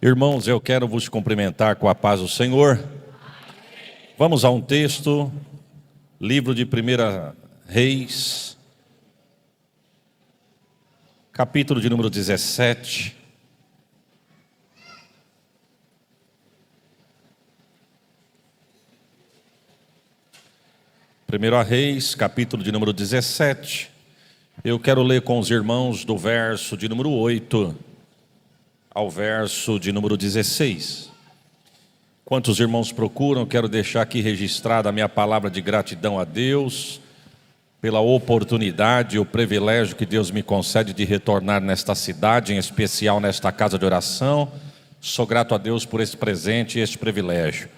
Irmãos, eu quero vos cumprimentar com a paz do Senhor. Vamos a um texto, livro de 1 Reis, capítulo de número 17. Primeiro Reis, capítulo de número 17. Eu quero ler com os irmãos do verso de número 8 ao verso de número 16. Quantos irmãos procuram, quero deixar aqui registrada a minha palavra de gratidão a Deus pela oportunidade e o privilégio que Deus me concede de retornar nesta cidade, em especial nesta casa de oração. Sou grato a Deus por esse presente e este privilégio.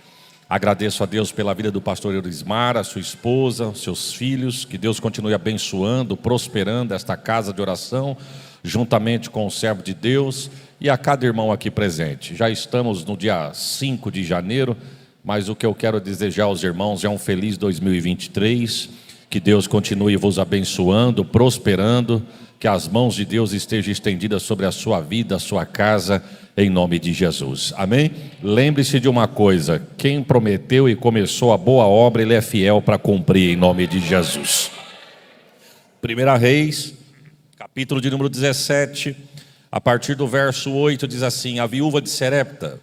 Agradeço a Deus pela vida do pastor Eurismar, a sua esposa, os seus filhos. Que Deus continue abençoando, prosperando esta casa de oração, juntamente com o servo de Deus e a cada irmão aqui presente. Já estamos no dia 5 de janeiro, mas o que eu quero desejar aos irmãos é um feliz 2023. Que Deus continue vos abençoando, prosperando, que as mãos de Deus estejam estendidas sobre a sua vida, a sua casa, em nome de Jesus. Amém? Lembre-se de uma coisa: quem prometeu e começou a boa obra, ele é fiel para cumprir, em nome de Jesus. 1 Reis, capítulo de número 17, a partir do verso 8, diz assim: a viúva de Serepta.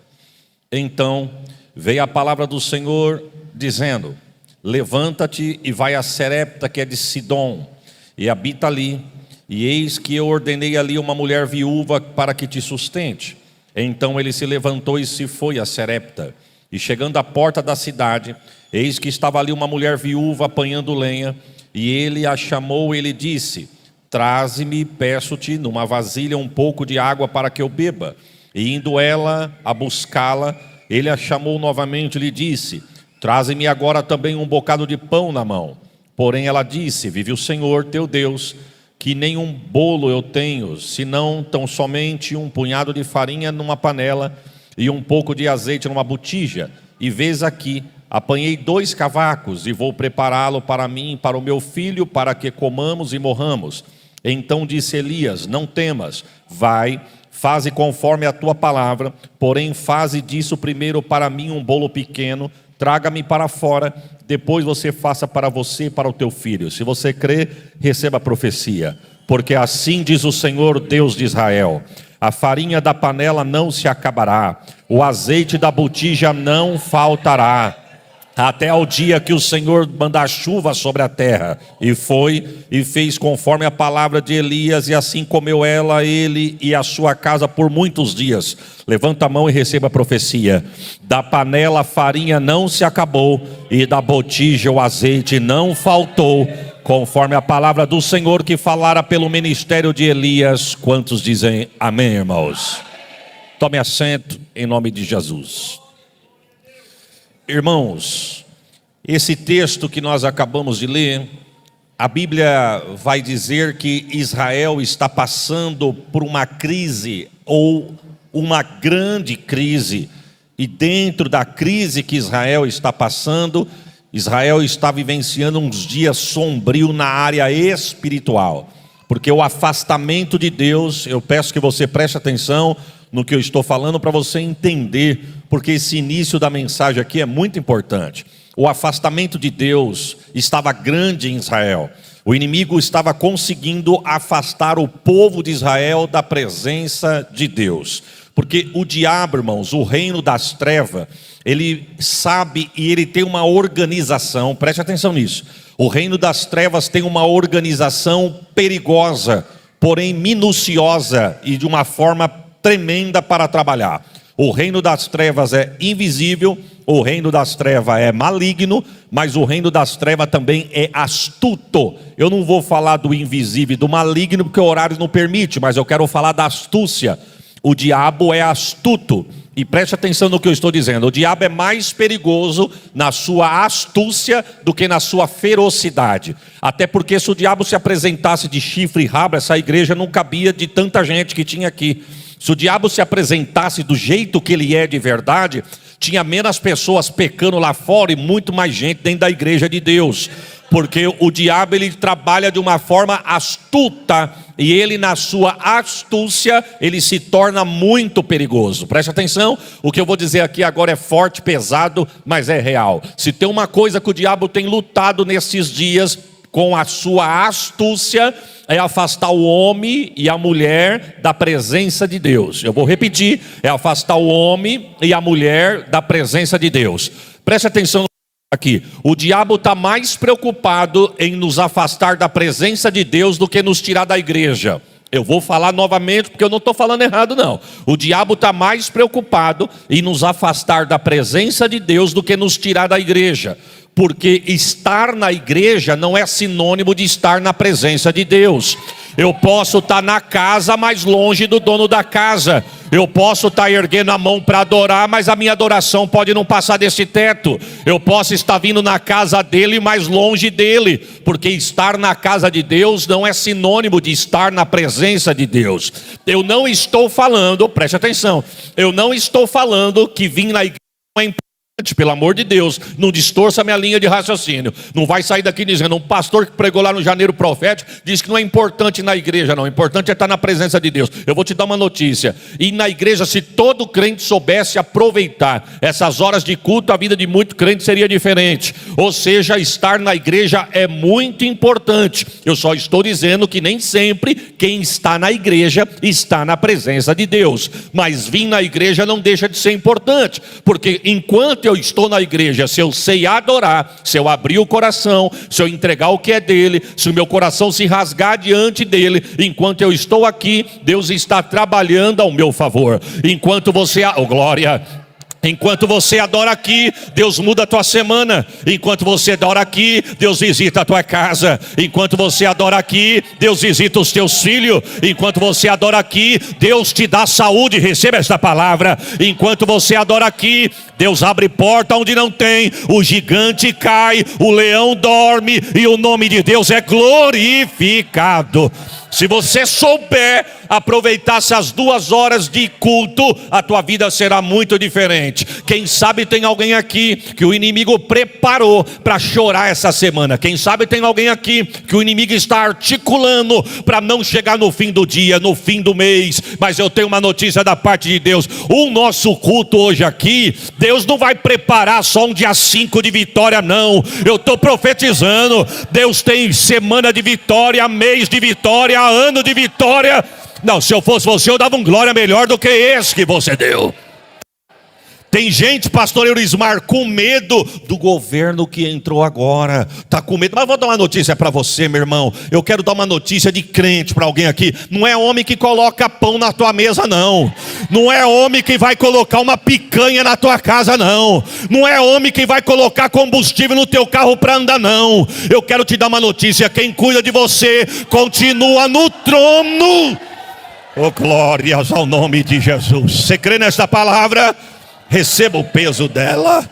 Então veio a palavra do Senhor, dizendo: levanta-te e vai a Serepta, que é de Sidom, e habita ali, e eis que eu ordenei ali uma mulher viúva para que te sustente. Então ele se levantou e se foi a Serepta, e chegando à porta da cidade, eis que estava ali uma mulher viúva apanhando lenha, e ele a chamou e lhe disse: traze-me, peço-te, numa vasilha um pouco de água para que eu beba. E indo ela a buscá-la, ele a chamou novamente e lhe disse: traze-me agora também um bocado de pão na mão. Porém ela disse: vive o Senhor teu Deus, que nenhum bolo eu tenho, senão tão somente um punhado de farinha numa panela e um pouco de azeite numa botija. E vês aqui, apanhei 2 cavacos e vou prepará-lo para mim e para o meu filho, para que comamos e morramos. Então disse Elias: não temas, vai, faze conforme a tua palavra, porém faze disso primeiro para mim um bolo pequeno, traga-me para fora, depois você faça para você e para o teu filho. Se você crê, receba a profecia. Porque assim diz o Senhor Deus de Israel: a farinha da panela não se acabará, o azeite da botija não faltará, até ao dia que o Senhor mandar chuva sobre a terra. E foi e fez conforme a palavra de Elias, e assim comeu ela, ele e a sua casa por muitos dias. Levanta a mão e receba a profecia: da panela a farinha não se acabou, e da botija o azeite não faltou, conforme a palavra do Senhor que falara pelo ministério de Elias. Quantos dizem amém, irmãos? Tome assento em nome de Jesus. Irmãos, esse texto que nós acabamos de ler, a Bíblia vai dizer que Israel está passando por uma crise, ou uma grande crise, e dentro da crise que Israel está passando, Israel está vivenciando uns dias sombrios na área espiritual, porque o afastamento de Deus, eu peço que você preste atenção no que eu estou falando para você entender, porque esse início da mensagem aqui é muito importante. O afastamento de Deus estava grande em Israel. O inimigo estava conseguindo afastar o povo de Israel da presença de Deus. Porque o diabo, irmãos, o reino das trevas, ele sabe e ele tem uma organização, preste atenção nisso. O reino das trevas tem uma organização perigosa, porém minuciosa e de uma forma tremenda para trabalhar. O reino das trevas é invisível, o reino das trevas é maligno, mas o reino das trevas também é astuto. Eu não vou falar do invisível e do maligno porque o horário não permite, mas eu quero falar da astúcia. O diabo é astuto, e preste atenção no que eu estou dizendo: o diabo é mais perigoso na sua astúcia do que na sua ferocidade. Até porque se o diabo se apresentasse de chifre e rabo, essa igreja não cabia de tanta gente que tinha aqui. Se o diabo se apresentasse do jeito que ele é de verdade, tinha menos pessoas pecando lá fora e muito mais gente dentro da igreja de Deus. Porque o diabo, ele trabalha de uma forma astuta, e ele, na sua astúcia, ele se torna muito perigoso. Preste atenção, o que eu vou dizer aqui agora é forte, pesado, mas é real. Se tem uma coisa que o diabo tem lutado nesses dias com a sua astúcia, é afastar o homem e a mulher da presença de Deus. Eu vou repetir, é afastar o homem e a mulher da presença de Deus. Preste atenção aqui, o diabo está mais preocupado em nos afastar da presença de Deus do que nos tirar da igreja. Eu vou falar novamente porque eu não estou falando errado não. O diabo está mais preocupado em nos afastar da presença de Deus do que nos tirar da igreja. Porque estar na igreja não é sinônimo de estar na presença de Deus. Eu posso estar na casa, mas longe do dono da casa. Eu posso estar erguendo a mão para adorar, mas a minha adoração pode não passar desse teto. Eu posso estar vindo na casa dele, mas longe dele. Porque estar na casa de Deus não é sinônimo de estar na presença de Deus. Eu não estou falando, preste atenção, eu não estou falando que vir na igreja não é importante. Pelo amor de Deus, não distorça a minha linha de raciocínio. Não vai sair daqui dizendo, um pastor que pregou lá no Janeiro Profético disse que não é importante ir na igreja não, o importante é estar na presença de Deus. Eu vou te dar uma notícia, e na igreja, se todo crente soubesse aproveitar essas horas de culto, a vida de muito crente seria diferente. Ou seja, estar na igreja é muito importante. Eu só estou dizendo que nem sempre quem está na igreja está na presença de Deus. Mas vir na igreja não deixa de ser importante, porque enquanto eu estou na igreja, se eu sei adorar, se eu abrir o coração, se eu entregar o que é dele, se o meu coração se rasgar diante dele, enquanto eu estou aqui, Deus está trabalhando ao meu favor. Enquanto você, glória, enquanto você adora aqui, Deus muda a tua semana. Enquanto você adora aqui, Deus visita a tua casa. Enquanto você adora aqui, Deus visita os teus filhos. Enquanto você adora aqui, Deus te dá saúde. Receba esta palavra. Enquanto você adora aqui, Deus abre porta onde não tem. O gigante cai, o leão dorme, e o nome de Deus é glorificado. Se você souber aproveitar essas 2 horas de culto, a tua vida será muito diferente. Quem sabe tem alguém aqui que o inimigo preparou para chorar essa semana. Quem sabe tem alguém aqui que o inimigo está articulando para não chegar no fim do dia, no fim do mês. Mas eu tenho uma notícia da parte de Deus. O nosso culto hoje aqui, Deus não vai preparar só um dia 5 de vitória não. Eu estou profetizando, Deus tem semana de vitória, mês de vitória, ano de vitória. Não, se eu fosse você, eu dava um glória melhor do que esse que você deu. Tem gente, pastor Eurismar, com medo do governo que entrou agora. Está com medo, mas vou dar uma notícia para você, meu irmão. Eu quero dar uma notícia de crente para alguém aqui. Não é homem que coloca pão na tua mesa não. Não é homem que vai colocar uma picanha na tua casa não. Não é homem que vai colocar combustível no teu carro para andar não. Eu quero te dar uma notícia, quem cuida de você continua no trono. Oh, glórias ao nome de Jesus. Você crê nesta palavra? Receba o peso dela.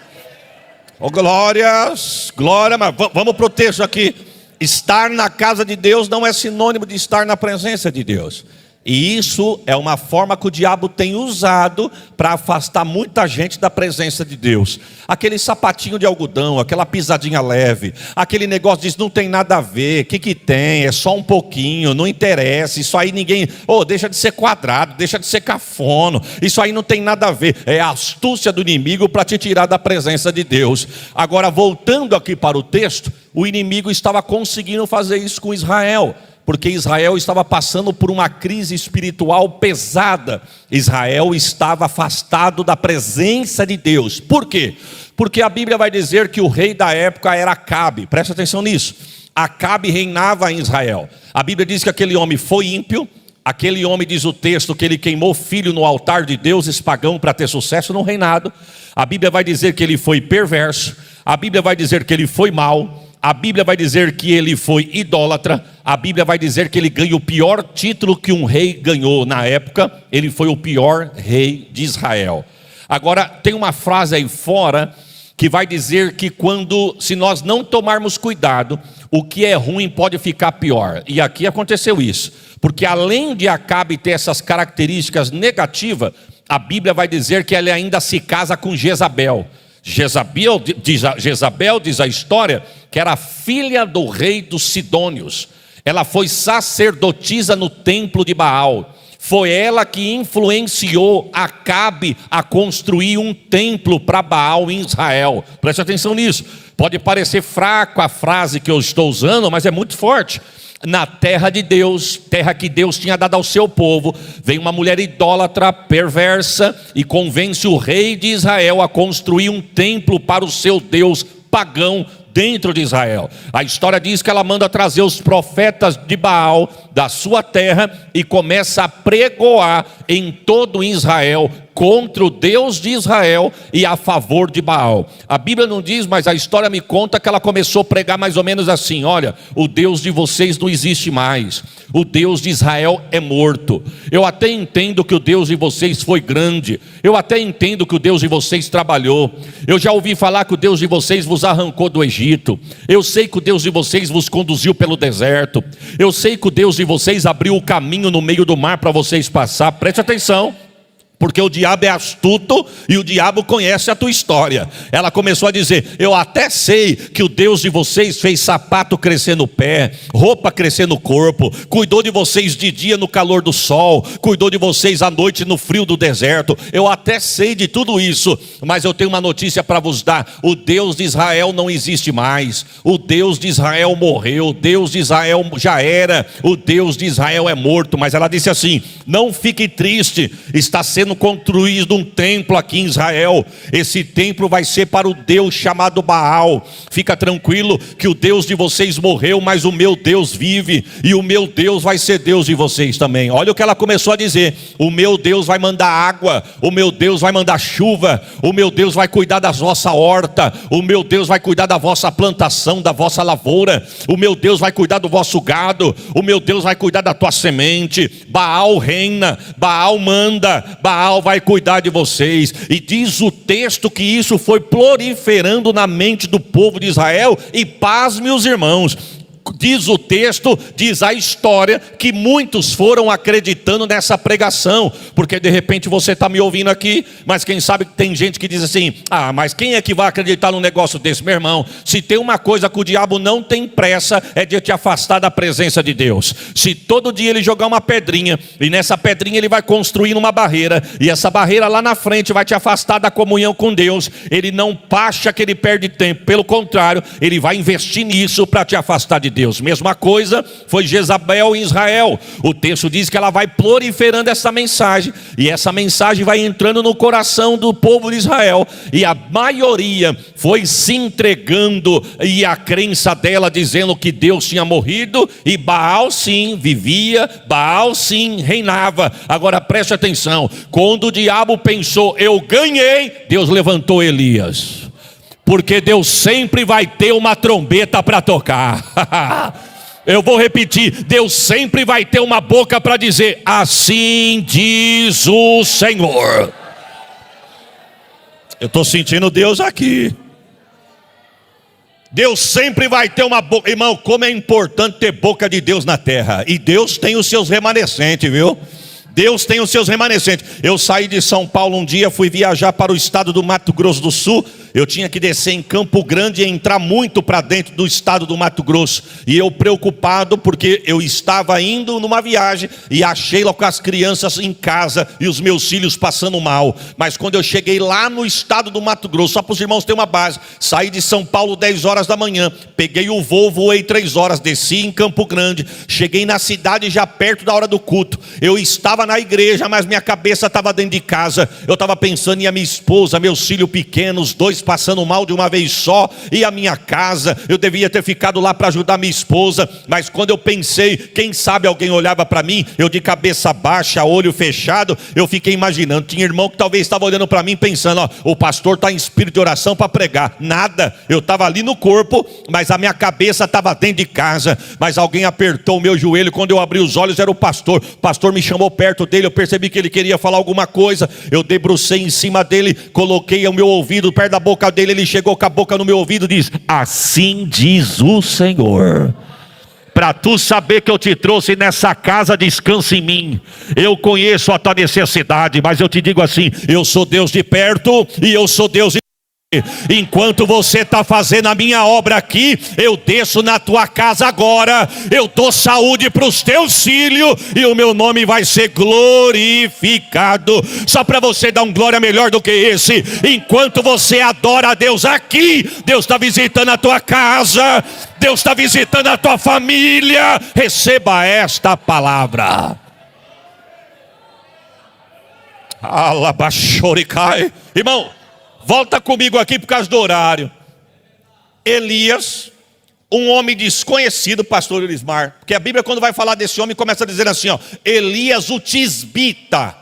Oh, glórias, glória. Mas vamos para o texto aqui. Estar na casa de Deus não é sinônimo de estar na presença de Deus. E isso é uma forma que o diabo tem usado para afastar muita gente da presença de Deus. Aquele sapatinho de algodão, aquela pisadinha leve, aquele negócio diz, não tem nada a ver, o que tem? É só um pouquinho, não interessa, isso aí ninguém... deixa de ser quadrado, deixa de ser cafono, isso aí não tem nada a ver. É a astúcia do inimigo para te tirar da presença de Deus. Agora, voltando aqui para o texto, o inimigo estava conseguindo fazer isso com Israel, porque Israel estava passando por uma crise espiritual pesada. Israel estava afastado da presença de Deus. Por quê? Porque a Bíblia vai dizer que o rei da época era Acabe. Presta atenção nisso. Acabe reinava em Israel. A Bíblia diz que aquele homem foi ímpio. Aquele homem, diz o texto, que ele queimou filho no altar de deuses pagãos para ter sucesso no reinado. A Bíblia vai dizer que ele foi perverso. A Bíblia vai dizer que ele foi mau. A Bíblia vai dizer que ele foi idólatra. A Bíblia vai dizer que ele ganha o pior título que um rei ganhou na época. Ele foi o pior rei de Israel. Agora, tem uma frase aí fora que vai dizer que se nós não tomarmos cuidado, o que é ruim pode ficar pior. E aqui aconteceu isso. Porque além de Acabe ter essas características negativas, a Bíblia vai dizer que ele ainda se casa com Jezabel. Jezabel, diz a história, que era filha do rei dos Sidônios. Ela foi sacerdotisa no templo de Baal. Foi ela que influenciou Acabe a construir um templo para Baal em Israel. Preste atenção nisso. Pode parecer fraco a frase que eu estou usando, mas é muito forte. Na terra de Deus, terra que Deus tinha dado ao seu povo, vem uma mulher idólatra, perversa, e convence o rei de Israel a construir um templo para o seu Deus pagão dentro de Israel. A história diz que ela manda trazer os profetas de Baal da sua terra e começa a pregoar em todo Israel contra o Deus de Israel e a favor de Baal. A Bíblia não diz, mas a história me conta que ela começou a pregar mais ou menos assim: olha, o Deus de vocês não existe mais, o Deus de Israel é morto. Eu até entendo que o Deus de vocês foi grande, eu até entendo que o Deus de vocês trabalhou, eu já ouvi falar que o Deus de vocês vos arrancou do Egito, eu sei que o Deus de vocês vos conduziu pelo deserto, eu sei que o Deus de vocês abriu o caminho no meio do mar para vocês passar. Preste atenção, porque o diabo é astuto e o diabo conhece a tua história. Ela começou a dizer: eu até sei que o Deus de vocês fez sapato crescer no pé, roupa crescer no corpo, cuidou de vocês de dia no calor do sol, cuidou de vocês à noite no frio do deserto. Eu até sei de tudo isso, mas eu tenho uma notícia para vos dar: o Deus de Israel não existe mais, o Deus de Israel morreu, o Deus de Israel já era, o Deus de Israel é morto. Mas ela disse assim: não fique triste, está sendo construído um templo aqui em Israel. Esse templo vai ser para o Deus chamado Baal. Fica tranquilo que o Deus de vocês morreu, mas o meu Deus vive, e o meu Deus vai ser Deus de vocês também. Olha o que ela começou a dizer: o meu Deus vai mandar água, o meu Deus vai mandar chuva, o meu Deus vai cuidar da vossa horta, o meu Deus vai cuidar da vossa plantação, da vossa lavoura, o meu Deus vai cuidar do vosso gado, o meu Deus vai cuidar da tua semente. Baal reina, Baal manda, Baal vai cuidar de vocês. E diz o texto que isso foi proliferando na mente do povo de Israel. E pasme os irmãos, diz o texto, diz a história, que muitos foram acreditando nessa pregação. Porque de repente você está me ouvindo aqui, mas quem sabe que tem gente que diz assim: ah, mas quem é que vai acreditar num negócio desse? Meu irmão, se tem uma coisa que o diabo não tem pressa, é de te afastar da presença de Deus. Se todo dia ele jogar uma pedrinha, e nessa pedrinha ele vai construir uma barreira, e essa barreira lá na frente vai te afastar da comunhão com Deus, ele não acha que ele perde tempo, pelo contrário, ele vai investir nisso para te afastar de Deus. Mesma coisa foi Jezabel em Israel. O texto diz que ela vai proliferando essa mensagem, e essa mensagem vai entrando no coração do povo de Israel, e a maioria foi se entregando, e a crença dela dizendo que Deus tinha morrido, e Baal sim vivia, Baal sim reinava. Agora preste atenção: quando o diabo pensou eu ganhei, Deus levantou Elias. Porque Deus sempre vai ter uma trombeta para tocar. Eu vou repetir: Deus sempre vai ter uma boca para dizer: assim diz o Senhor. Eu estou sentindo Deus aqui. Deus sempre vai ter uma boca. Irmão, como é importante ter boca de Deus na terra. E Deus tem os seus remanescentes, viu? Deus tem os seus remanescentes. Eu saí de São Paulo um dia, fui viajar para o estado do Mato Grosso do Sul. Eu tinha que descer em Campo Grande e entrar muito para dentro do estado do Mato Grosso. E eu preocupado, porque eu estava indo numa viagem e achei lá com as crianças em casa e os meus filhos passando mal. Mas quando eu cheguei lá no estado do Mato Grosso, só para os irmãos terem uma base, saí de São Paulo 10 horas da manhã, peguei o voo, voei 3 horas, desci em Campo Grande, cheguei na cidade já perto da hora do culto. Eu estava na igreja, mas minha cabeça estava dentro de casa. Eu estava pensando em a minha esposa, meus filhos pequenos, 2 passando mal de uma vez só, e a minha casa. Eu devia ter ficado lá para ajudar minha esposa, mas quando eu pensei, quem sabe alguém olhava para mim, eu de cabeça baixa, olho fechado, eu fiquei imaginando. Tinha irmão que talvez estava olhando para mim pensando: ó, o pastor está em espírito de oração para pregar. Nada, eu estava ali no corpo, mas a minha cabeça estava dentro de casa. Mas alguém apertou o meu joelho, quando eu abri os olhos era o pastor. O pastor me chamou perto dele, eu percebi que ele queria falar alguma coisa. Eu debrucei em cima dele, coloquei o meu ouvido perto da boca dele. Ele chegou com a boca no meu ouvido e diz: assim diz o Senhor. Para tu saber que eu te trouxe nessa casa, descansa em mim. Eu conheço a tua necessidade, mas eu te digo assim: eu sou Deus de perto e eu sou Deus de Enquanto você está fazendo a minha obra aqui, eu desço na tua casa agora, eu dou saúde para os teus filhos e o meu nome vai ser glorificado. Só para você dar um glória melhor do que esse: enquanto você adora a Deus aqui, Deus está visitando a tua casa, Deus está visitando a tua família. Receba esta palavra. Alabaxoricai. Irmão, volta comigo aqui por causa do horário. Elias, um homem desconhecido, pastor Elismar, porque a Bíblia, quando vai falar desse homem, começa a dizer assim, ó: Elias o Tisbita.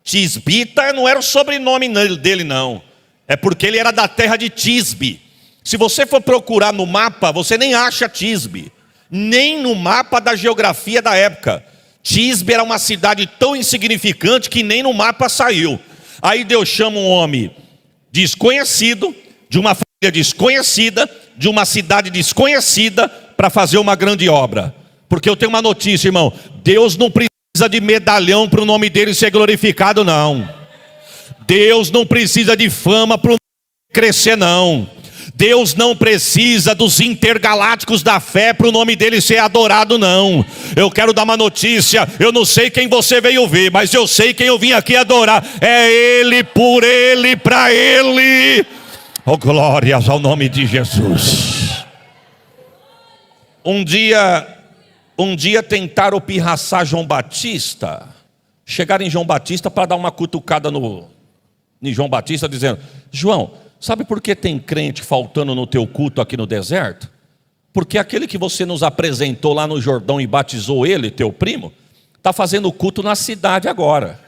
Tisbita não era o sobrenome dele, não. É porque ele era da terra de Tisbe. Se você for procurar no mapa, você nem acha Tisbe, nem no mapa da geografia da época. Tisbe era uma cidade tão insignificante que nem no mapa saiu. Aí Deus chama um homem desconhecido, de uma família desconhecida, de uma cidade desconhecida, para fazer uma grande obra. Porque eu tenho uma notícia, irmão: Deus não precisa de medalhão para o nome dele ser glorificado, não. Deus não precisa de fama para o nome crescer, não. Deus não precisa dos intergalácticos da fé para o nome dele ser adorado, não. Eu quero dar uma notícia: eu não sei quem você veio ver, mas eu sei quem eu vim aqui adorar. É Ele, por Ele, para Ele. Oh, glórias ao nome de Jesus. Um dia tentaram pirraçar João Batista. Chegaram em João Batista para dar uma cutucada em João Batista, dizendo: João, sabe por que tem crente faltando no teu culto aqui no deserto? Porque aquele que você nos apresentou lá no Jordão e batizou ele, teu primo, está fazendo culto na cidade agora.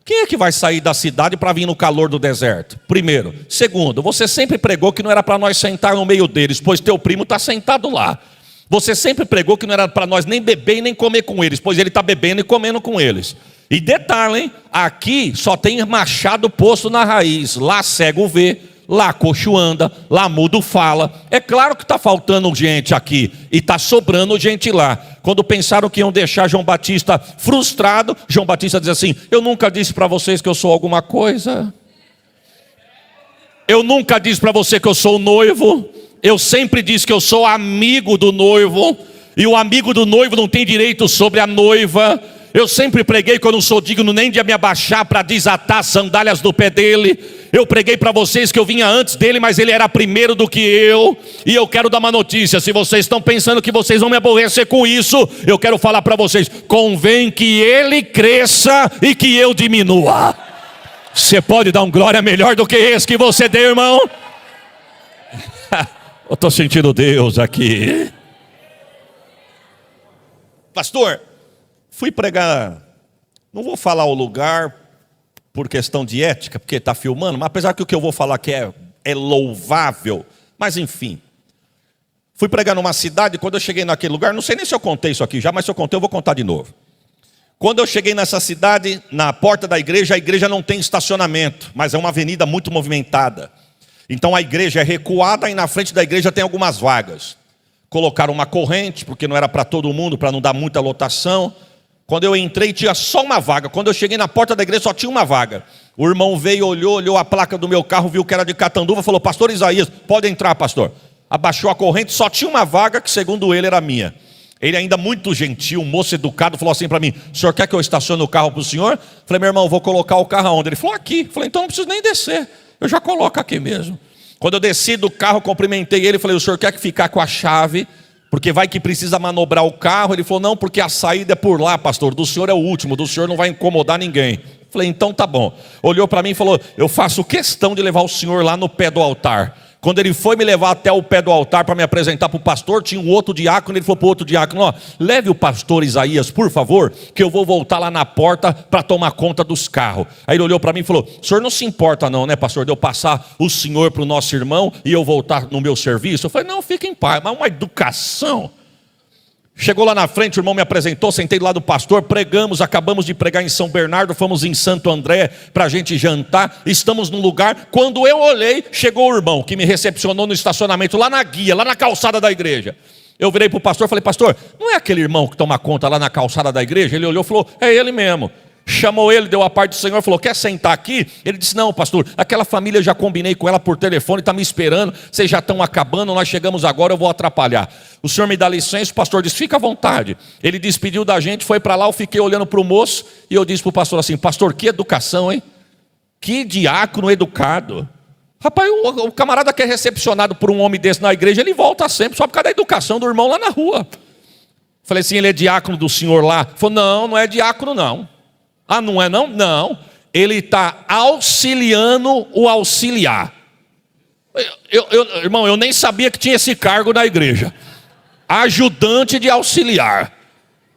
Quem é que vai sair da cidade para vir no calor do deserto? Primeiro. Segundo, você sempre pregou que não era para nós sentar no meio deles, pois teu primo está sentado lá. Você sempre pregou que não era para nós nem beber e nem comer com eles, pois ele está bebendo e comendo com eles. E detalhe, hein? Aqui só tem machado posto na raiz. Lá cego vê, lá coxo anda, lá mudo fala. É claro que está faltando gente aqui e está sobrando gente lá. Quando pensaram que iam deixar João Batista frustrado, João Batista diz assim: eu nunca disse para vocês que eu sou alguma coisa. Eu nunca disse para você que eu sou o noivo. Eu sempre disse que eu sou amigo do noivo. E o amigo do noivo não tem direito sobre a noiva. Eu sempre preguei que eu não sou digno nem de me abaixar para desatar as sandálias do pé dele. Eu preguei para vocês que eu vinha antes dele, mas ele era primeiro do que eu. E eu quero dar uma notícia: se vocês estão pensando que vocês vão me aborrecer com isso, eu quero falar para vocês: convém que ele cresça e que eu diminua. Você pode dar um glória melhor do que esse que você deu, irmão? Eu estou sentindo Deus aqui. Pastor, fui pregar, não vou falar o lugar por questão de ética, porque está filmando, mas apesar que o que eu vou falar aqui é louvável, mas enfim. Fui pregar numa cidade, quando eu cheguei naquele lugar, não sei nem se eu contei isso aqui já, mas se eu contei eu vou contar de novo. Quando eu cheguei nessa cidade, na porta da igreja, a igreja não tem estacionamento, mas é uma avenida muito movimentada. Então a igreja é recuada e na frente da igreja tem algumas vagas. Colocaram uma corrente, porque não era para todo mundo, para não dar muita lotação. Quando eu entrei tinha só uma vaga. Quando eu cheguei na porta da igreja só tinha uma vaga. O irmão veio, olhou a placa do meu carro, viu que era de Catanduva, falou: pastor Isaías, pode entrar, pastor. Abaixou a corrente, só tinha uma vaga que segundo ele era minha. Ele ainda muito gentil, moço educado, falou assim para mim: o senhor quer que eu estacione o carro para o senhor? Falei: meu irmão, vou colocar o carro aonde? Ele falou: aqui. Falei: então não preciso nem descer, eu já coloco aqui mesmo. Quando eu desci do carro, cumprimentei ele, falei: o senhor quer que ficar com a chave? Porque vai que precisa manobrar o carro. Ele falou: não, porque a saída é por lá, pastor, do senhor é o último, do senhor não vai incomodar ninguém. Falei: então tá bom. Olhou para mim e falou: eu faço questão de levar o senhor lá no pé do altar. Quando ele foi me levar até o pé do altar para me apresentar para o pastor, tinha um outro diácono. Ele falou para o outro diácono: ó, leve o pastor Isaías, por favor, que eu vou voltar lá na porta para tomar conta dos carros. Aí ele olhou para mim e falou: o senhor não se importa não, né, pastor, de eu passar o senhor para o nosso irmão e eu voltar no meu serviço? Eu falei: não, fique em paz. Mas uma educação. Chegou lá na frente, o irmão me apresentou, sentei do lado do pastor, pregamos, acabamos de pregar em São Bernardo, fomos em Santo André para a gente jantar, estamos num lugar, quando eu olhei, chegou o irmão que me recepcionou no estacionamento, lá na guia, lá na calçada da igreja. Eu virei para o pastor e falei: pastor, não é aquele irmão que toma conta lá na calçada da igreja? Ele olhou e falou: é ele mesmo. Chamou ele, deu a parte do Senhor, falou: quer sentar aqui? Ele disse: não, pastor, aquela família, já combinei com ela por telefone, está me esperando, vocês já estão acabando, nós chegamos agora, eu vou atrapalhar. O senhor me dá licença? O pastor disse: fica à vontade. Ele despediu da gente, foi para lá, eu fiquei olhando para o moço, e eu disse para o pastor assim: pastor, que educação, hein? Que diácono educado. Rapaz, o camarada que é recepcionado por um homem desse na igreja, ele volta sempre, só por causa da educação do irmão lá na rua. Falei assim: ele é diácono do senhor lá? Ele falou: não, não é diácono não. Ah, não é não? Não, ele está auxiliando o auxiliar. Irmão, eu nem sabia que tinha esse cargo na igreja. Ajudante de auxiliar.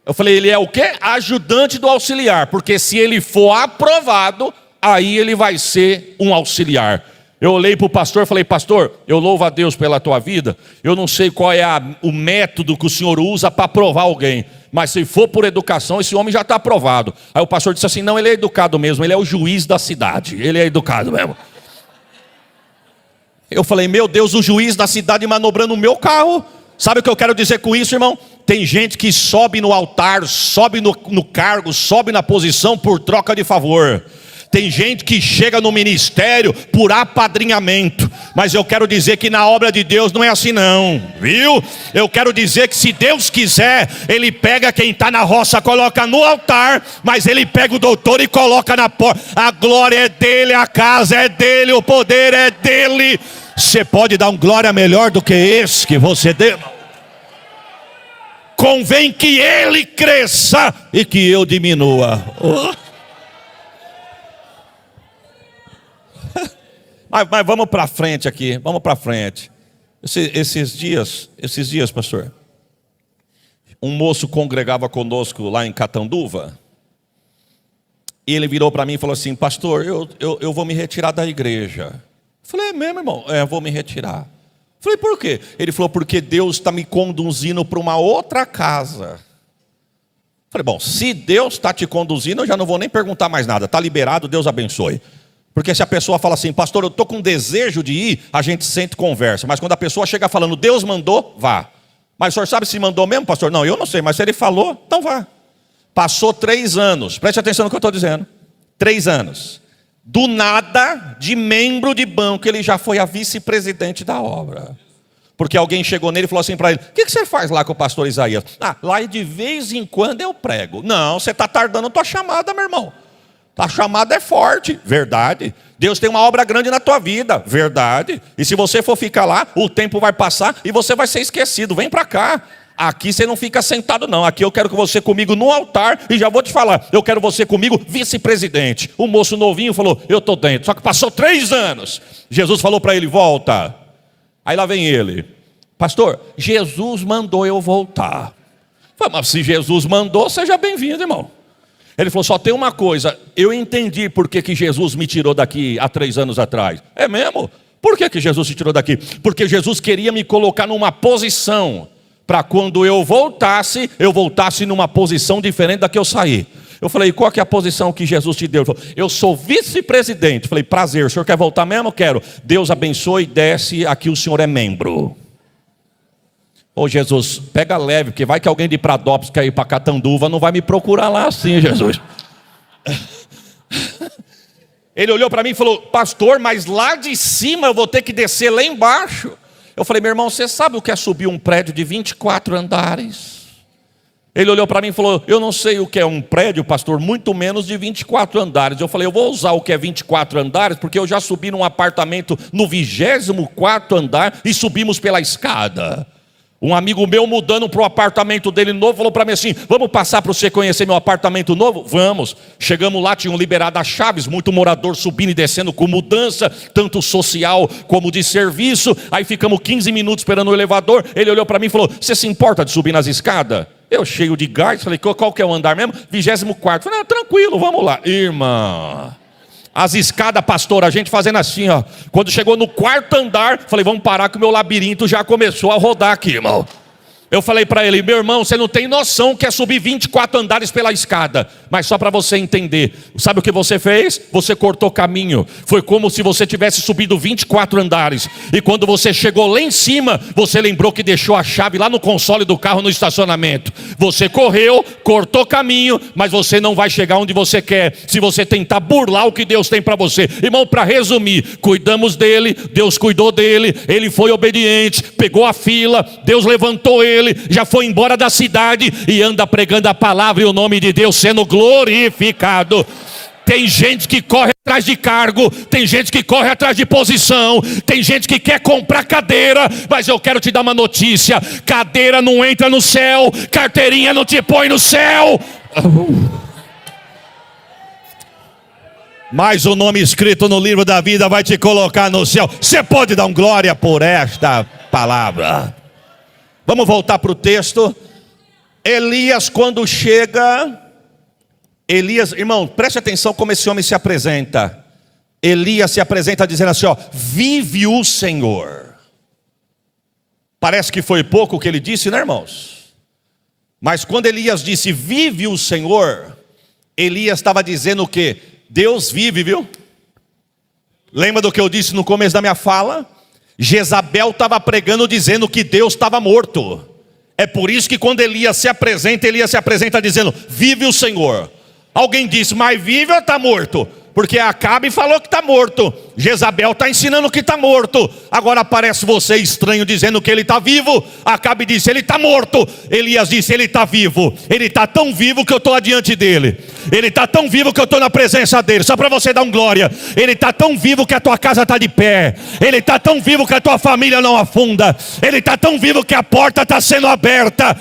Eu falei: ele é o quê? Ajudante do auxiliar, porque se ele for aprovado, aí ele vai ser um auxiliar. Eu olhei para o pastor e falei: pastor, eu louvo a Deus pela tua vida. Eu não sei qual é o método que o senhor usa para aprovar alguém, mas se for por educação, esse homem já está aprovado. Aí o pastor disse assim: não, ele é educado mesmo, ele é o juiz da cidade, ele é educado mesmo. Eu falei: meu Deus, o juiz da cidade manobrando o meu carro. Sabe o que eu quero dizer com isso, irmão? Tem gente que sobe no altar, sobe no cargo, sobe na posição por troca de favor. Tem gente que chega no ministério por apadrinhamento. Mas eu quero dizer que na obra de Deus não é assim não, viu? Eu quero dizer que se Deus quiser, Ele pega quem está na roça, coloca no altar, mas Ele pega o doutor e coloca na porta. A glória é dele, a casa é dele, o poder é dele. Você pode dar um glória melhor do que esse que você deu? Convém que Ele cresça e que eu diminua. Mas vamos para frente aqui, vamos para frente. Esses dias, pastor, um moço congregava conosco lá em Catanduva. E ele virou para mim e falou assim: pastor, eu vou me retirar da igreja. Eu falei: é mesmo, irmão? É, vou me retirar. Eu falei: por quê? Ele falou: porque Deus está me conduzindo para uma outra casa. Eu falei: bom, se Deus está te conduzindo, eu já não vou nem perguntar mais nada. Está liberado, Deus abençoe. Porque se a pessoa fala assim: pastor, eu estou com desejo de ir, a gente sente e conversa. Mas quando a pessoa chega falando: Deus mandou, vá. Mas o senhor sabe se mandou mesmo, pastor? Não, eu não sei, mas se ele falou, então vá. Passou 3 anos, preste atenção no que eu estou dizendo. 3 anos. Do nada, de membro de banco, ele já foi a vice-presidente da obra. Porque alguém chegou nele e falou assim para ele: o que você faz lá com o pastor Isaías? Ah, lá de vez em quando eu prego. Não, você está tardando a tua chamada, meu irmão. A chamada é forte, verdade. Deus tem uma obra grande na tua vida, verdade. E se você for ficar lá, o tempo vai passar e você vai ser esquecido. Vem para cá. Aqui você não fica sentado não. Aqui eu quero que você comigo no altar. E já vou te falar, eu quero você comigo vice-presidente. O moço novinho falou: eu estou dentro. Só que passou 3 anos. Jesus falou para ele: volta. Aí lá vem ele: pastor, Jesus mandou eu voltar. Falei: mas se Jesus mandou, seja bem-vindo, irmão. Ele falou: só tem uma coisa, eu entendi por que Jesus me tirou daqui há 3 anos atrás. É mesmo? Por que Jesus te tirou daqui? Porque Jesus queria me colocar numa posição, para quando eu voltasse numa posição diferente da que eu saí. Eu falei: qual que é a posição que Jesus te deu? Ele falou: eu sou vice-presidente. Eu falei: prazer, o senhor quer voltar mesmo? Eu quero. Deus abençoe, desce, aqui o senhor é membro. Ô Jesus, pega leve, porque vai que alguém de Pradópolis quer ir para Catanduva, não vai me procurar lá assim, Jesus. Ele olhou para mim e falou: pastor, mas lá de cima eu vou ter que descer lá embaixo. Eu falei: meu irmão, você sabe o que é subir um prédio de 24 andares? Ele olhou para mim e falou: eu não sei o que é um prédio, pastor, muito menos de 24 andares. Eu falei: eu vou usar o que é 24 andares, porque eu já subi num apartamento no 24º andar e subimos pela escada. Um amigo meu mudando para o apartamento dele novo falou para mim assim: vamos passar para você conhecer meu apartamento novo? Vamos. Chegamos lá, tinham liberado as chaves, muito morador subindo e descendo com mudança, tanto social como de serviço. Aí ficamos 15 minutos esperando o elevador. Ele olhou para mim e falou: você se importa de subir nas escadas? Eu cheio de gás, falei: qual que é o andar mesmo? 24º. Falei: tranquilo, vamos lá. Irmã, as escadas, pastor, a gente fazendo assim, ó. Quando chegou no 4º andar, falei: vamos parar que o meu labirinto já começou a rodar aqui, irmão. Eu falei para ele: meu irmão, você não tem noção que é subir 24 andares pela escada. Mas só para você entender, sabe o que você fez? Você cortou caminho. Foi como se você tivesse subido 24 andares. E quando você chegou lá em cima, você lembrou que deixou a chave lá no console do carro no estacionamento. Você correu, cortou caminho, mas você não vai chegar onde você quer se você tentar burlar o que Deus tem para você. Irmão, para resumir, cuidamos dele, Deus cuidou dele, ele foi obediente, pegou a fila, Deus levantou ele, já foi embora da cidade e anda pregando a palavra e o nome de Deus sendo glorificado. Tem gente que corre atrás de cargo, tem gente que corre atrás de posição, tem gente que quer comprar cadeira, mas eu quero te dar uma notícia: cadeira não entra no céu, carteirinha não te põe no céu. Mas o nome escrito no livro da vida vai te colocar no céu. Você pode dar um glória por esta palavra? Vamos voltar para o texto. Elias, quando chega, Elias, irmão, preste atenção como esse homem se apresenta. Elias se apresenta dizendo assim, ó: vive o Senhor. Parece que foi pouco o que ele disse, né, irmãos? Mas quando Elias disse vive o Senhor, Elias estava dizendo o quê? Deus vive, viu? Lembra do que eu disse no começo da minha fala? Jezabel estava pregando dizendo que Deus estava morto. É por isso que quando Elias se apresenta dizendo vive o Senhor. Alguém disse, mas vive ou está morto? Porque Acabe falou que está morto, Jezabel está ensinando que está morto. Agora aparece você estranho dizendo que ele está vivo. Acabe disse, ele está morto. Elias disse, ele está vivo. Ele está tão vivo que eu estou adiante dele. Ele está tão vivo que eu estou na presença dele. Só para você dar um glória. Ele está tão vivo que a tua casa está de pé. Ele está tão vivo que a tua família não afunda. Ele está tão vivo que a porta está sendo aberta.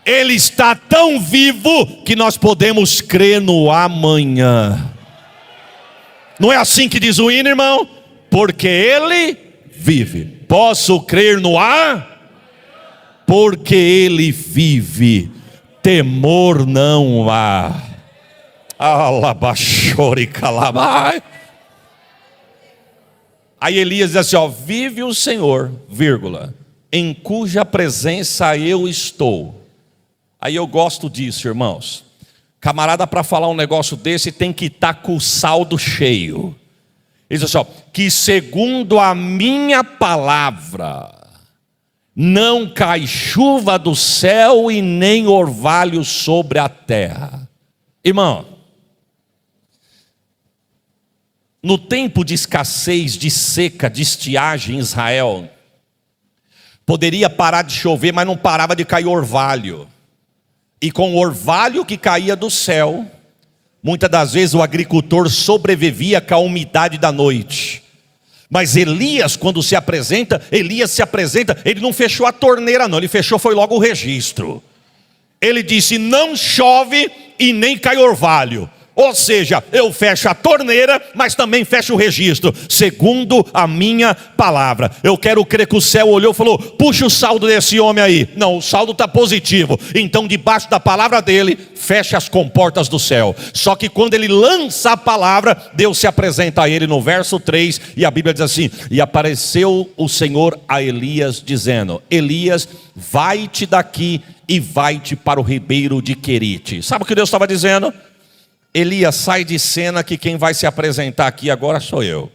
Ele está tão vivo que nós podemos crer no amanhã. Não é assim que diz o hino, irmão? Porque ele vive. Posso crer no porque ele vive. Temor não há. Alabachore calabai. Aí Elias diz assim, ó: vive o Senhor, vírgula, em cuja presença eu estou. Aí eu gosto disso, irmãos. Camarada, para falar um negócio desse tem que estar com o saldo cheio. Ele diz assim, ó: que segundo a minha palavra não cai chuva do céu e nem orvalho sobre a terra. Irmão, no tempo de escassez, de seca, de estiagem em Israel, poderia parar de chover, mas não parava de cair orvalho. E com o orvalho que caía do céu, muitas das vezes o agricultor sobrevivia com a umidade da noite. Mas Elias, quando se apresenta, ele não fechou a torneira não, ele fechou foi logo o registro. Ele disse, não chove e nem cai orvalho. Ou seja, eu fecho a torneira, mas também fecho o registro, segundo a minha palavra. Eu quero crer que o céu olhou e falou, puxa o saldo desse homem aí. Não, o saldo está positivo. Então debaixo da palavra dele, fecha as comportas do céu. Só que quando ele lança a palavra, Deus se apresenta a ele no verso 3. E a Bíblia diz assim, e apareceu o Senhor a Elias dizendo, Elias, vai-te daqui e vai-te para o ribeiro de Querite. Sabe o que Deus estava dizendo? Elias, sai de cena que quem vai se apresentar aqui agora sou eu.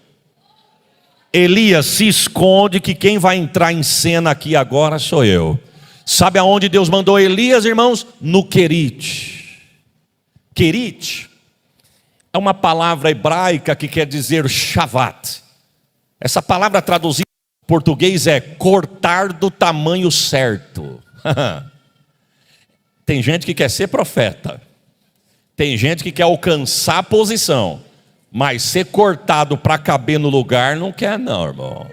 Elias, se esconde que quem vai entrar em cena aqui agora sou eu. Sabe aonde Deus mandou Elias, irmãos? No Querite. Querite é uma palavra hebraica que quer dizer shavat. Essa palavra traduzida em português é cortar do tamanho certo. Tem gente que quer ser profeta. Tem gente que quer alcançar a posição, mas ser cortado para caber no lugar não quer não, irmão.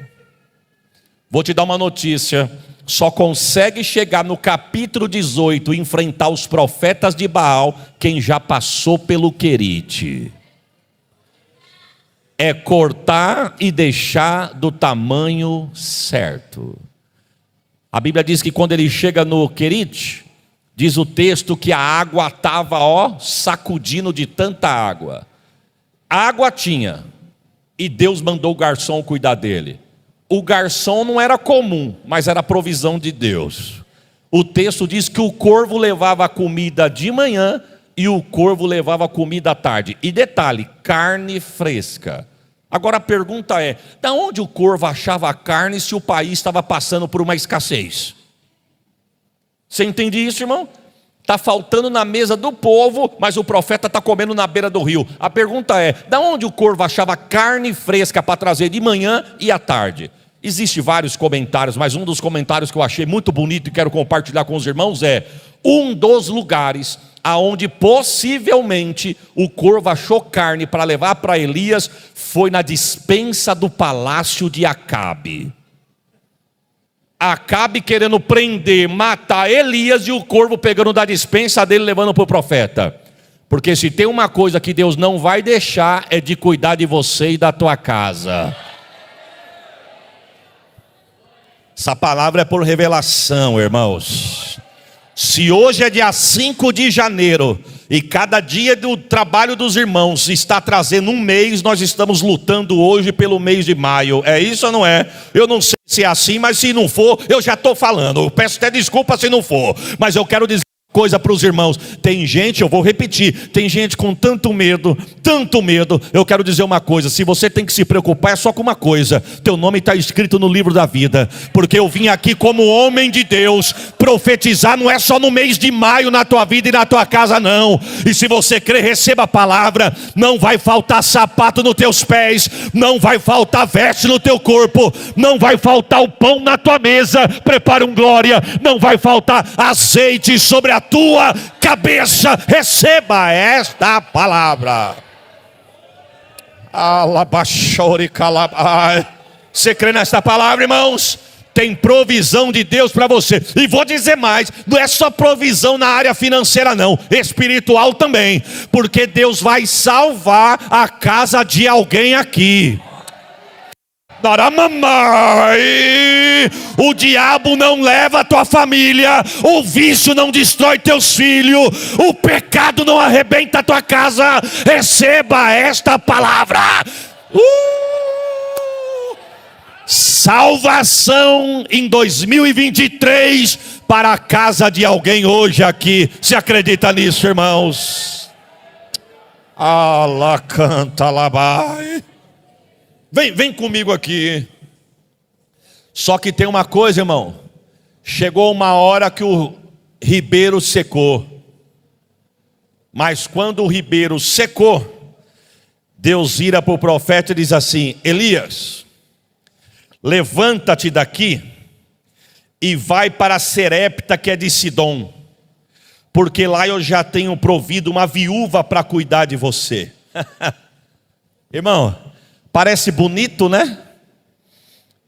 Vou te dar uma notícia, só consegue chegar no capítulo 18 e enfrentar os profetas de Baal quem já passou pelo Querite. É cortar e deixar do tamanho certo. A Bíblia diz que quando ele chega no Querite, diz o texto que a água estava, sacudindo de tanta água. A água tinha, e Deus mandou o garçom cuidar dele. o garçom não era comum, mas era provisão de Deus. O texto diz que o corvo levava a comida de manhã e o corvo levava a comida à tarde. E detalhe, carne fresca. Agora a pergunta é, da onde o corvo achava a carne se o país estava passando por uma escassez? Você entende isso, irmão? Está faltando na mesa do povo, mas o profeta está comendo na beira do rio. A pergunta é, da onde o corvo achava carne fresca para trazer de manhã e à tarde? Existem vários comentários, mas um dos comentários que eu achei muito bonito e quero compartilhar com os irmãos é: um dos lugares aonde possivelmente o corvo achou carne para levar para Elias foi na despensa do palácio de Acabe. Acabe querendo prender, matar Elias, e o corvo pegando da despensa dele, levando para o profeta. Porque se tem uma coisa que Deus não vai deixar, é de cuidar de você e da tua casa. Essa palavra é por revelação, irmãos. Se hoje é dia 5 de janeiro e cada dia do trabalho dos irmãos está trazendo um mês, nós estamos lutando hoje pelo mês de maio. É isso ou não é? Eu não sei se é assim, mas se não for, eu já estou falando. Eu peço até desculpa se não for, mas eu quero dizer coisa para os irmãos. Tem gente, eu vou repetir, tem gente com tanto medo. Eu quero dizer uma coisa: se você tem que se preocupar, é só com uma coisa: teu nome está escrito no livro da vida. Porque eu vim aqui como homem de Deus profetizar, não é só no mês de maio na tua vida e na tua casa, não. E se você crer, receba a palavra. Não vai faltar sapato nos teus pés, não vai faltar veste no teu corpo, não vai faltar o pão na tua mesa, prepara um glória, não vai faltar azeite sobre a tua cabeça. Receba esta palavra. Você crê nesta palavra, irmãos? Tem provisão de Deus para você. E vou dizer mais, não é só provisão na área financeira não, espiritual também. Porque Deus vai salvar a casa de alguém aqui. O diabo não leva a tua família, o vício não destrói teus filhos, o pecado não arrebenta a tua casa. Receba esta palavra. Salvação em 2023 para a casa de alguém hoje aqui. Se acredita nisso, irmãos? Allah canta labai. Vem comigo aqui. Só que tem uma coisa, irmão. Chegou uma hora que o ribeiro secou. Mas quando o ribeiro secou, Deus vira para o profeta e diz assim: Elias, levanta-te daqui e vai para Serepta, que é de Sidom, porque lá eu já tenho provido uma viúva para cuidar de você. Irmão, parece bonito, né?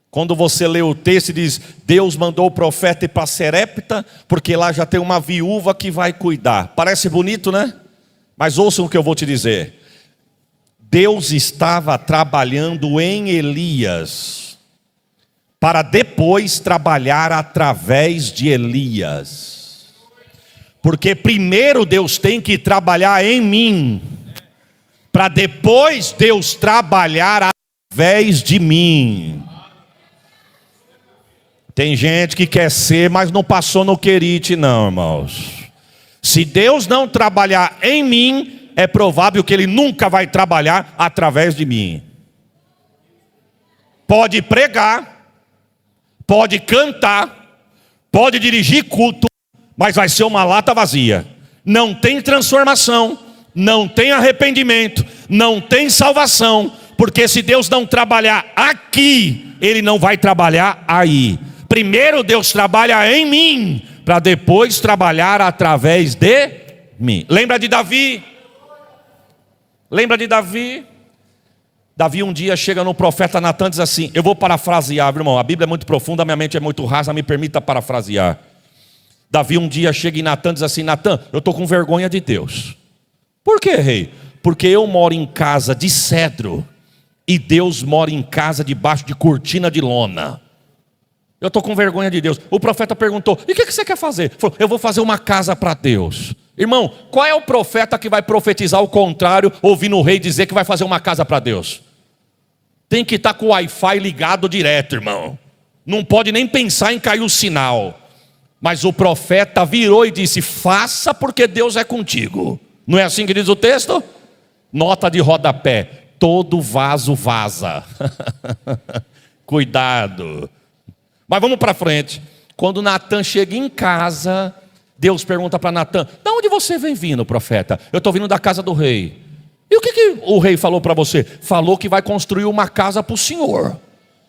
Quando você lê o texto e diz: Deus mandou o profeta ir para Serepta, porque lá já tem uma viúva que vai cuidar. Parece bonito, né? Mas ouçam o que eu vou te dizer. Deus estava trabalhando em Elias, para depois trabalhar através de Elias. Porque primeiro Deus tem que trabalhar em mim, para depois Deus trabalhar através de mim. Tem gente que quer ser, mas não passou no querite não, irmãos. Se Deus não trabalhar em mim, é provável que Ele nunca vai trabalhar através de mim. Pode pregar, pode cantar, pode dirigir culto, mas vai ser uma lata vazia. Não tem transformação, não tem arrependimento, não tem salvação. Porque se Deus não trabalhar aqui, Ele não vai trabalhar aí. Primeiro Deus trabalha em mim, para depois trabalhar através de mim. Lembra de Davi? Lembra de Davi? Davi um dia chega no profeta Natan e diz assim, eu vou parafrasear, irmão, a Bíblia é muito profunda, minha mente é muito rasa, me permita parafrasear. Davi um dia chega em Natan e diz assim, Natan, eu estou com vergonha de Deus. Por quê, rei? Porque eu moro em casa de cedro e Deus mora em casa debaixo de cortina de lona. Eu estou com vergonha de Deus. O profeta perguntou, e o que você quer fazer? Ele falou, eu vou fazer uma casa para Deus. Irmão, qual é o profeta que vai profetizar o contrário, ouvindo o rei dizer que vai fazer uma casa para Deus? Tem que estar com o Wi-Fi ligado direto, irmão. Não pode nem pensar em cair o sinal. Mas o profeta virou e disse: faça porque Deus é contigo. Não é assim que diz o texto? Nota de rodapé: todo vaso vaza. Cuidado. Mas vamos para frente. Quando Natan chega em casa, Deus pergunta para Natan: de onde você vem vindo, profeta? Eu estou vindo da casa do rei. E o que o rei falou para você? Falou que vai construir uma casa para o senhor.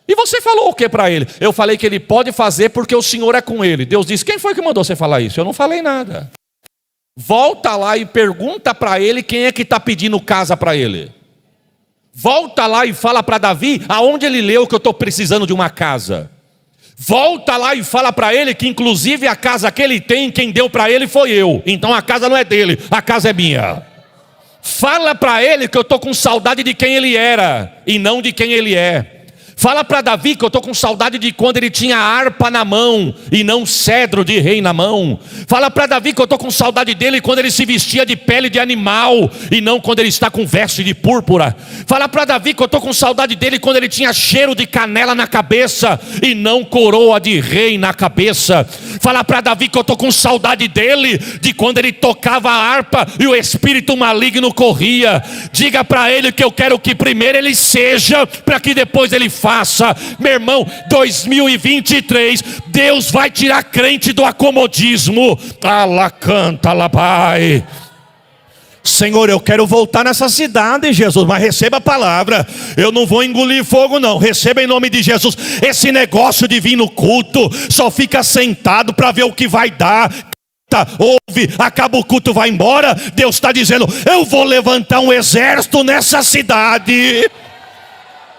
E você falou o que para ele? Eu falei que ele pode fazer porque o senhor é com ele. Deus disse: quem foi que mandou você falar isso? Eu não falei nada. Volta lá e pergunta para ele quem é que está pedindo casa para ele. Volta lá e fala para Davi aonde ele leu que eu estou precisando de uma casa. Volta lá e fala para ele que inclusive a casa que ele tem, quem deu para ele foi eu. Então a casa não é dele, a casa é minha. Fala para ele que eu estou com saudade de quem ele era e não de quem ele é. Fala para Davi que eu estou com saudade de quando ele tinha harpa na mão e não cedro de rei na mão. Fala para Davi que eu estou com saudade dele quando ele se vestia de pele de animal e não quando ele está com veste de púrpura. Fala para Davi que eu estou com saudade dele quando ele tinha cheiro de canela na cabeça e não coroa de rei na cabeça. Fala para Davi que eu estou com saudade dele de quando ele tocava a harpa e o espírito maligno corria. Diga para ele que eu quero que primeiro ele seja, para que depois ele faça. Meu irmão, 2023, Deus vai tirar crente do acomodismo. Alacanta, labai. Senhor, eu quero voltar nessa cidade, Jesus, mas receba a palavra. Eu não vou engolir fogo não, receba em nome de Jesus. Esse negócio de vir no culto, só fica sentado para ver o que vai dar. Ouve, acaba o culto, vai embora. Deus está dizendo: eu vou levantar um exército nessa cidade.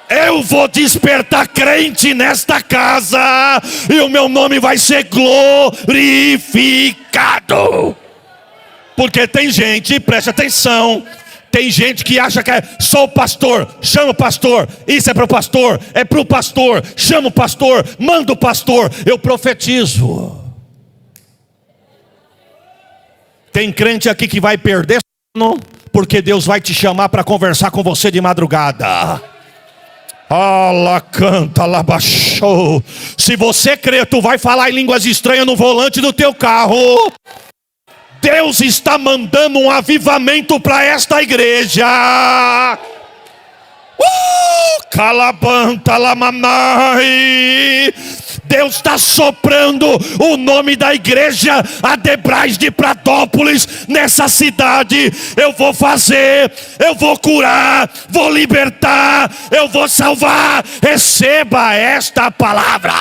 Eu vou despertar crente nesta casa, e o meu nome vai ser glorificado. Porque tem gente, preste atenção, tem gente que acha que é só o pastor, chama o pastor, isso é para o pastor, é para o pastor, chama o pastor, manda o pastor. Eu profetizo. Tem crente aqui que vai perder sono, porque Deus vai te chamar para conversar com você de madrugada. Ala canta, ala baixou. Se você crê, tu vai falar em línguas estranhas no volante do teu carro. Deus está mandando um avivamento para esta igreja. Calabanta, lamanai. Deus está soprando o nome da igreja Adebrais de Pratópolis nessa cidade. Eu vou fazer, eu vou curar, vou libertar, eu vou salvar. Receba esta palavra.